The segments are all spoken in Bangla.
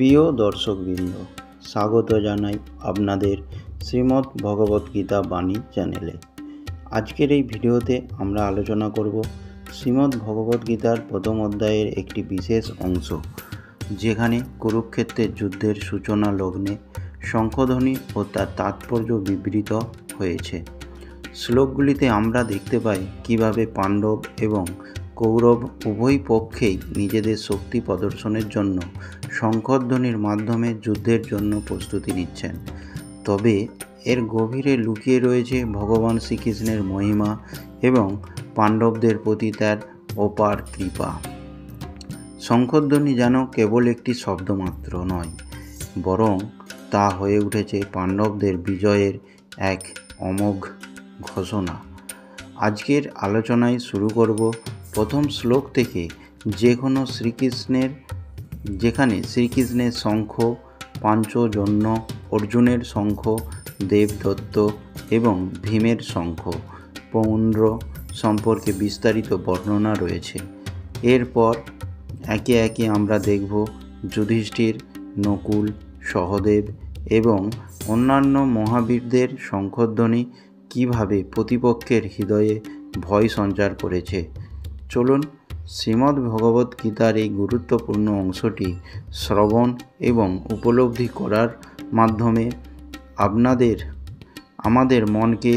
প্রিয় দর্শকবৃন্দ, স্বাগত জানাই আপনাদের শ্রীমদ্ ভগবদ্গীতা বাণী চ্যানেলে। আজকের এই ভিডিওতে আমরা আলোচনা করব শ্রীমদ্ ভগবদ্গীতার প্রথম অধ্যায়ের একটি বিশেষ অংশ, যেখানে কুরুক্ষেত্রের যুদ্ধের সূচনা লগ্নে শঙ্খধ্বনি ও তার তাৎপর্য বিবৃত হয়েছে। শ্লোকগুলিতে আমরা দেখতে পাই কিভাবে পাণ্ডব এবং কৌরব উভয় পক্ষেই নিজেদের শক্তি প্রদর্শনের জন্য শঙ্খধ্বনির মাধ্যমে যুদ্ধের জন্য প্রস্তুতি নিচ্ছেন। তবে এর গভীরে লুকিয়ে রয়েছে ভগবান শ্রীকৃষ্ণের মহিমা এবং পাণ্ডবদের প্রতি তার অপার কৃপা। শঙ্খধ্বনি যেন কেবল একটি শব্দমাত্র নয়, বরং তা হয়ে উঠেছে পাণ্ডবদের বিজয়ের এক অমোঘ ঘোষণা। আজকের আলোচনায় শুরু করব প্রথম শ্লোক থেকে, যেখানে শ্রীকৃষ্ণের শঙ্খ পাঞ্চজন্য, অর্জুনের শঙ্খ দেবদত্ত এবং ভীমের শঙ্খ পৌণ্ড্র সম্পর্কে বিস্তারিত বর্ণনা রয়েছে। এরপর একে একে আমরা দেখব যুধিষ্ঠির, নকুল, সহদেব এবং অন্যান্য মহাবীরদের শঙ্খধ্বনি কীভাবে প্রতিপক্ষের হৃদয়ে ভয় সঞ্চার করেছে। চলুন শ্রীমদ্ ভগবদ্গীতার এই গুরুত্বপূর্ণ অংশটি শ্রবণ এবং উপলব্ধি করার মাধ্যমে আমাদের মনকে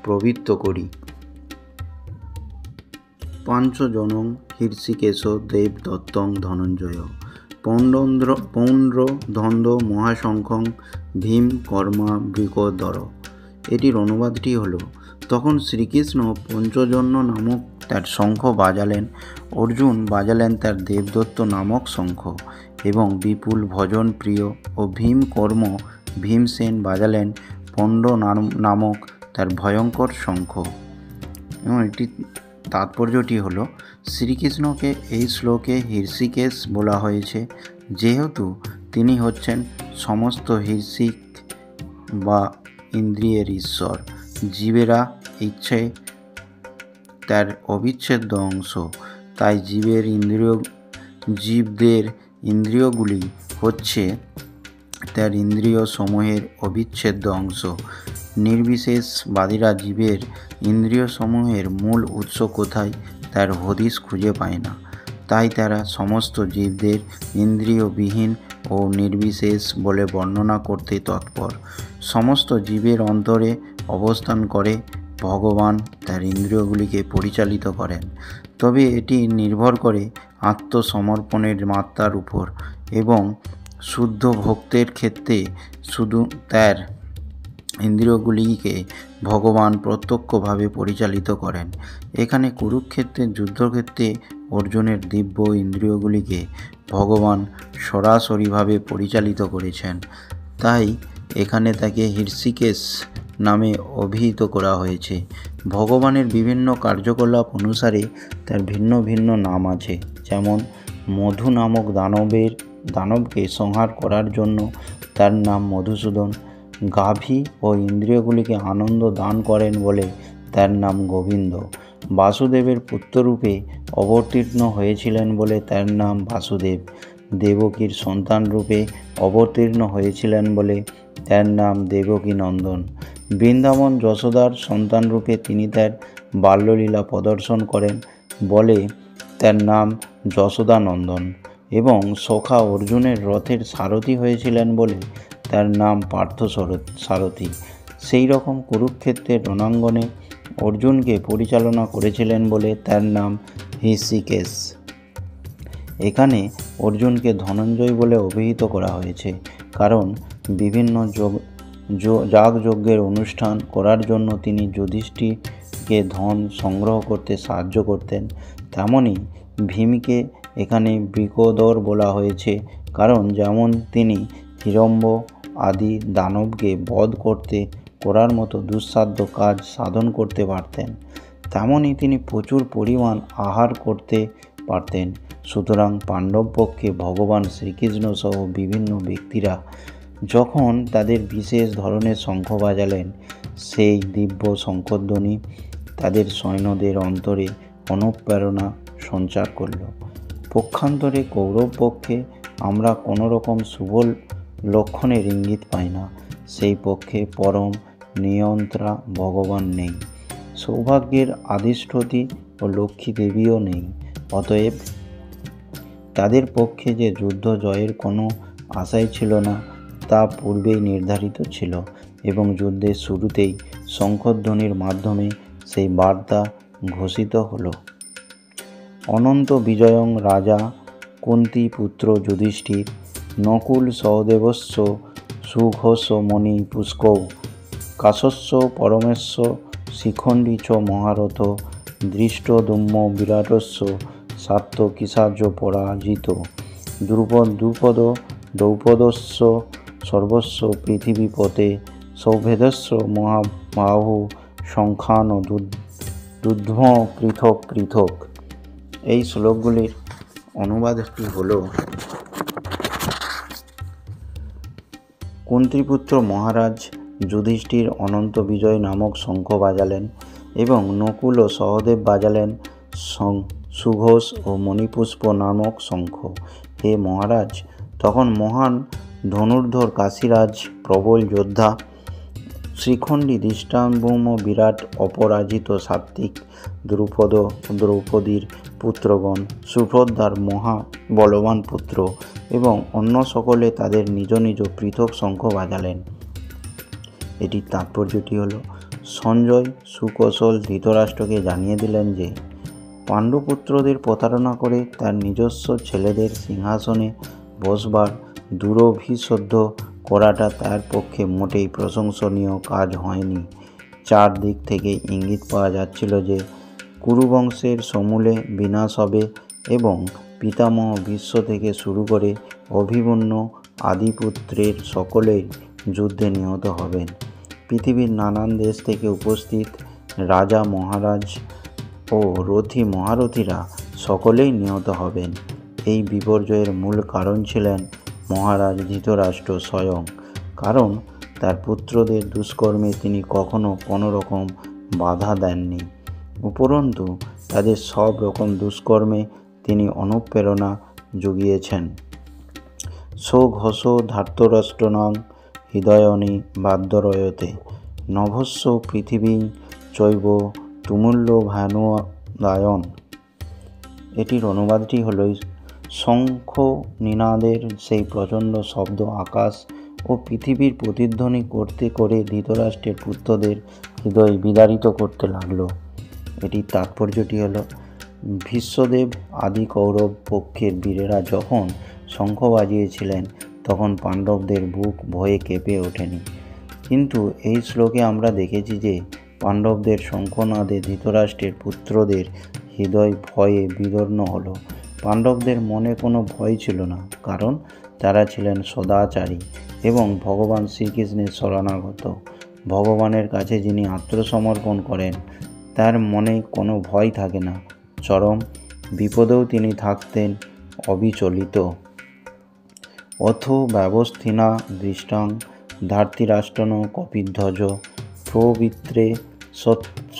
প্রবৃত্ত করি। পাঞ্চজনং হৃষিকেশ দেবদত্তং ধনঞ্জয় পৌণ্ড্র ধন্দ মহাশঙ্খং ভীম কর্মা বৃকোদর। এটির অনুবাদটি হলো, তখন শ্রীকৃষ্ণ পঞ্চজন্য নামক তার শঙ্খ বাজালেন, অর্জুন বাজালেন তার দেবদত্ত নামক শঙ্খ এবং বিপুল ভজন প্রিয় ও ভীমসেন বাজালেন পণ্ড নামক তার ভয়ঙ্কর শঙ্খ। এবং এটি তাৎপর্যটি হলো, শ্রীকৃষ্ণকে এই শ্লোকে হৃষিকেশ বলা হয়েছে যেহেতু তিনি হচ্ছেন সমস্ত হৃষিক বা ইন্দ্রিয়ের ঈশ্বর। জীবেরা ইচ্ছে তার অবিচ্ছেদ্য অংশ, তাই জীবদের ইন্দ্রিয়গুলি হচ্ছে তার ইন্দ্রিয় সমূহের অবিচ্ছেদ্য অংশ। নির্বিশেষবাদীরা জীবের ইন্দ্রিয় সমূহের মূল উৎস কোথায় তার হদিশ খুঁজে পায় না, তাই তারা সমস্ত জীবদের ইন্দ্রিয়বিহীন ও নির্বিশেষ বলে বর্ণনা করতে তৎপর। সমস্ত জীবের অন্তরে অবস্থান করে ভগবান তার ইন্দ্রিয়গুলিকে পরিচালিত করেন, তবে এটি নির্ভর করে আত্মসমর্পণের মাত্রার উপর এবং শুদ্ধ ভক্তের ক্ষেত্রে শুধু তার ইন্দ্রিয়গুলিকে ভগবান প্রত্যক্ষভাবে পরিচালিত করেন। এখানে কুরুক্ষেত্রের যুদ্ধক্ষেত্রে অর্জুনের দিব্য ইন্দ্রিয়গুলিকে ভগবান সরাসরিভাবে পরিচালিত করেছেন, তাই এখানে তাকে হৃষিকেশ নামে অভিহিত করা হয়েছে। ভগবানের বিভিন্ন কার্যকলাপ অনুসারে তার ভিন্ন ভিন্ন নাম আছে, যেমন মধু নামক দানবকে সংহার করার জন্য তার নাম মধুসূদন, গাভী ও ইন্দ্রিয়গুলিকে আনন্দ দান করেন বলে তার নাম গোবিন্দ, বাসুদেবের পুত্ররূপে অবতীর্ণ হয়েছিলেন বলে তার নাম বাসুদেব, দেবকীর সন্তান রূপে অবতীর্ণ হয়েছিলেন বলে তার নাম দেবকী নন্দন, বৃন্দাবন যশোদার সন্তান রূপে তিনি তার বাল্যলীলা প্রদর্শন করেন বলে তার নাম যশোদানন্দন, এবং সখা অর্জুনের রথের সারথি হয়েছিলেন বলে তার নাম পার্থসারথী। সেই রকম কুরুক্ষেত্রের রণাঙ্গনে অর্জুনকে পরিচালনা করেছিলেন বলে তার নাম হৃষিকেশ। এখানে অর্জুনকে ধনঞ্জয় বলে অভিহিত করা হয়েছে, কারণ বিভিন্ন যাগযজ্ঞের অনুষ্ঠান করার জন্য তিনি যুধিষ্ঠিরকে ধন সংগ্রহ করতে সাহায্য করতেন। তেমনি ভীমকে এখানে বৃকোদর বলা হয়েছে, কারণ যেমন তিনি হিড়ম্ব আদি দানবকে বধ করার মতো দুঃসাধ্য কাজ সাধন করতে পারতেন, তেমনি তিনি প্রচুর পরিমাণ আহার করতে পারতেন। সুতরাং পাণ্ডব পক্ষে ভগবান শ্রীকৃষ্ণ সহ বিভিন্ন ব্যক্তিরা যখন তাদের বিশেষ ধরনের শঙ্খ বাজালেন, সেই দিব্য শঙ্খধ্বনি তাদের সৈন্যদের অন্তরে অনুপ্রেরণা সঞ্চার করল। পক্ষান্তরে কৌরব পক্ষে আমরা কোনো রকম শুভ লক্ষণের ইঙ্গিত পাই না। সেই পক্ষে পরম নিয়ন্ত্রা ভগবান নেই, সৌভাগ্যের আদিষ্ঠতী ও লক্ষ্মী দেবীও নেই। অতএব তাদের পক্ষে যে যুদ্ধ জয়ের কোনো আশাই ছিল না তা পূর্বেই নির্ধারিত ছিল, এবং যুদ্ধের শুরুতেই শঙ্খধ্বনির মাধ্যমে সেই বার্তা ঘোষিত হল। অনন্ত বিজয়ং রাজা কুন্তী পুত্র যুধিষ্ঠির নকুল সহদেবস্য সুঘোষ মণি পুষ্কৌ কাশস্য পরমেশ্ব শিখণ্ডী চ মহারথ দৃষ্টদুম্ন বিরাটস্য সাত্য কিসার্য পরাজিত দ্রুপদ দ্রৌপদস্য সর্বস্ব পৃথিবীপতে সৌভেদস্য মহাবাহু সংখ্যান দুধ্ম পৃথক পৃথক। এই শ্লোকগুলির অনুবাদটি হল: কুন্তীপুত্র মহারাজ যুধিষ্ঠির অনন্ত বিজয় নামক শঙ্খ বাজালেন এবং নকুল ও সহদেব বাজালেন সুঘোষ ও মণিপুষ্প নামক শঙ্খ। হে মহারাজ, তখন মহান ধনুর্ধর কাশীরাজ প্রবল যোদ্ধা শ্রীখণ্ডী দৃষ্টাম্বুম বিরাট অপরাজিত সাত্বিক দ্রুপদ দ্রৌপদীর পুত্রগণ সুভদ্রার মহা বলবান পুত্র এবং অন্য সকলে তাদের নিজ নিজ পৃথক শঙ্খ বাজালেন। এটির তাৎপর্যটি হল, সঞ্জয় সুকৌশল ধৃতরাষ্ট্রকে জানিয়ে দিলেন যে পাণ্ডুপুত্রদের প্রতারণা করে তার নিজস্ব ছেলেদের সিংহাসনে বসবার দুরভিসন্ধ করাটা তার পক্ষে মোটেই প্রশংসনীয় কাজ হয়নি। চারদিক থেকে ইঙ্গিত পাওয়া যাচ্ছিল যে কুরুবংশের সমূলে বিনাশ হবে এবং পিতামহ ভীষ্ম থেকে শুরু করে অভিমন্যু আদিপুত্রের সকলেই যুদ্ধে নিহত হবেন। পৃথিবীর নানান দেশ থেকে উপস্থিত রাজা মহারাজ ও রথী মহারথীরা সকলেই নিহত হবেন। এই বিপর্যয়ের মূল কারণ ছিলেন মহারাজ ধৃতরাষ্ট্র স্বয়ং, কারণ তার পুত্রদের দুষ্কর্মে তিনি কখনো কোনো রকম বাধা দেননি। উপরন্তু তাদের সব রকম দুষ্কর্মে তিনি অনুপ্রেরণা জুগিয়েছেন। সৌঘোষ ধার্তরাষ্ট্রণাং হৃদয়নি বাদ্যরয়তে নভস্য পৃথিবী চৈব তুমুল্য ভানুদায়ন। এটির অনুবাদটি হল, শঙ্খ নিনাদের সেই প্রচণ্ড শব্দ আকাশ ও পৃথিবীর প্রতিধ্বনি করতে করে ধৃতরাষ্ট্রের পুত্রদের হৃদয় বিদারিত করতে লাগল। এটির তাৎপর্যটি হল, ভীষ্মদেব আদি কৌরব পক্ষের বীরেরা যখন শঙ্খ বাজিয়েছিলেন তখন পাণ্ডবদের বুক ভয়ে কেঁপে ওঠেনি, কিন্তু এই শ্লোকে আমরা দেখেছি যে পাণ্ডবদের শঙ্খনাদে ধৃতরাষ্ট্রের পুত্রদের হৃদয় ভয়ে বিদীর্ণ হলো। পাণ্ডবদের মনে কোনো ভয় ছিল না, কারণ তারা ছিলেন সদাচারী এবং ভগবান শ্রীকৃষ্ণের শরণাগত। ভগবানের কাছে যিনি আত্মসমর্পণ করেন তার মনে কোনো ভয় থাকে না, চরম বিপদেও তিনি থাকতেন অবিচলিত। অথ ব্যবস্থিনা দৃষ্টাং ধার্তরাষ্ট্রন কপিধ্বজ প্রবৃত্রে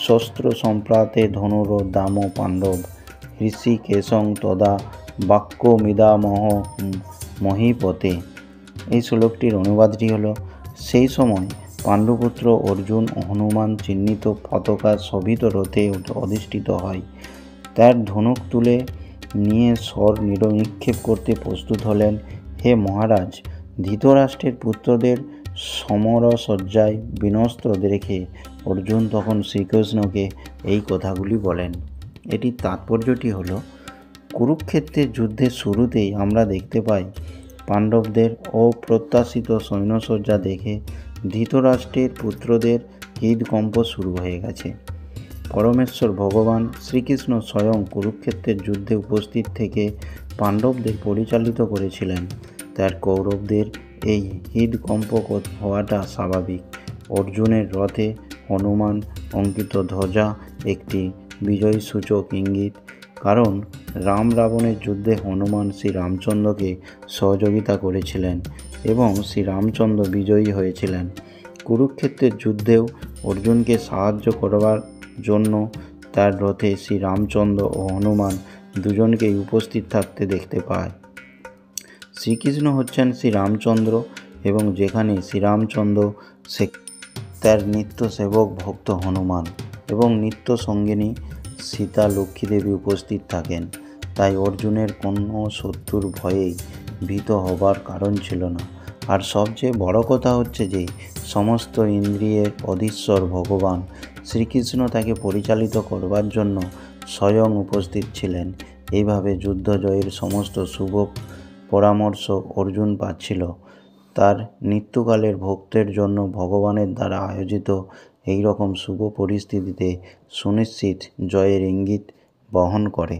শস্ত্র সম্প্রাতে ধনুর দাম পাণ্ডব ঋষিকেশং তদা বাক্যমিদামহ মহীপতে। এই শ্লোকটির অনুবাদটি হল, সেই সময় পাণ্ডুপুত্র অর্জুন হনুমান চিহ্নিত পতাকা শোভিত রথে অধিষ্ঠিত হয়। তার ধনুক তুলে নিয়ে স্বর নিক্ষেপ করতে প্রস্তুত হলেন। হে মহারাজ, ধৃতরাষ্ট্রের পুত্রদের সমরসজ্জায় বিনস্ত দেখে অর্জুন তখন শ্রীকৃষ্ণকে এই কথাগুলি বলেন। এটির তাৎপর্যটি হল, কুরুক্ষেত্রের যুদ্ধের শুরুতেই আমরা দেখতে পাই পাণ্ডবদের অপ্রত্যাশিত সৈন্যসজ্জা দেখে ধৃতরাষ্ট্রের পুত্রদের হৃদকম্প শুরু হয়ে গেছে। পরমেশ্বর ভগবান শ্রীকৃষ্ণ স্বয়ং কুরুক্ষেত্রের যুদ্ধে উপস্থিত থেকে পাণ্ডবদের পরিচালিত করেছিলেন। তার কৌরবদের এই হৃদকম্প হওয়াটা স্বাভাবিক। অর্জুনের রথে হনুমান অঙ্কিত ধ্বজা একটি বিজয়সূচক ইঙ্গিত, কারণ রাম রাবণের যুদ্ধে হনুমান শ্রীরামচন্দ্রকে সহযোগিতা করেছিলেন এবং শ্রীরামচন্দ্র বিজয়ী হয়েছিলেন। কুরুক্ষেত্রের যুদ্ধেও অর্জুনকে সাহায্য করবার জন্য তার রথে শ্রীরামচন্দ্র ও হনুমান দুজনকেই উপস্থিত থাকতে দেখতে পায়। শ্রীকৃষ্ণ হচ্ছেন শ্রীরামচন্দ্র এবং যেখানে শ্রীরামচন্দ্র সে তার নিত্য সেবক ভক্ত হনুমান এবং নিত্য সঙ্গিনী সীতা লক্ষ্মীদেবী উপস্থিত থাকেন। তাই অর্জুনের কোনো শত্রুর ভয়েই ভীত হবার কারণ ছিল না। আর সবচেয়ে বড় কথা হচ্ছে যে সমস্ত ইন্দ্রিয়ের অধীশ্বর ভগবান শ্রীকৃষ্ণ তাকে পরিচালিত করবার জন্য স্বয়ং উপস্থিত ছিলেন। এইভাবে যুদ্ধ জয়ের সমস্ত শুভ পরামর্শ অর্জুন পাচ্ছিল। তার মৃত্যুকালের ভক্তের জন্য ভগবানের দ্বারা আয়োজিত এই রকম শুভ পরিস্থিতিতে সুনিশ্চিত জয়ের ইঙ্গিত বহন করে।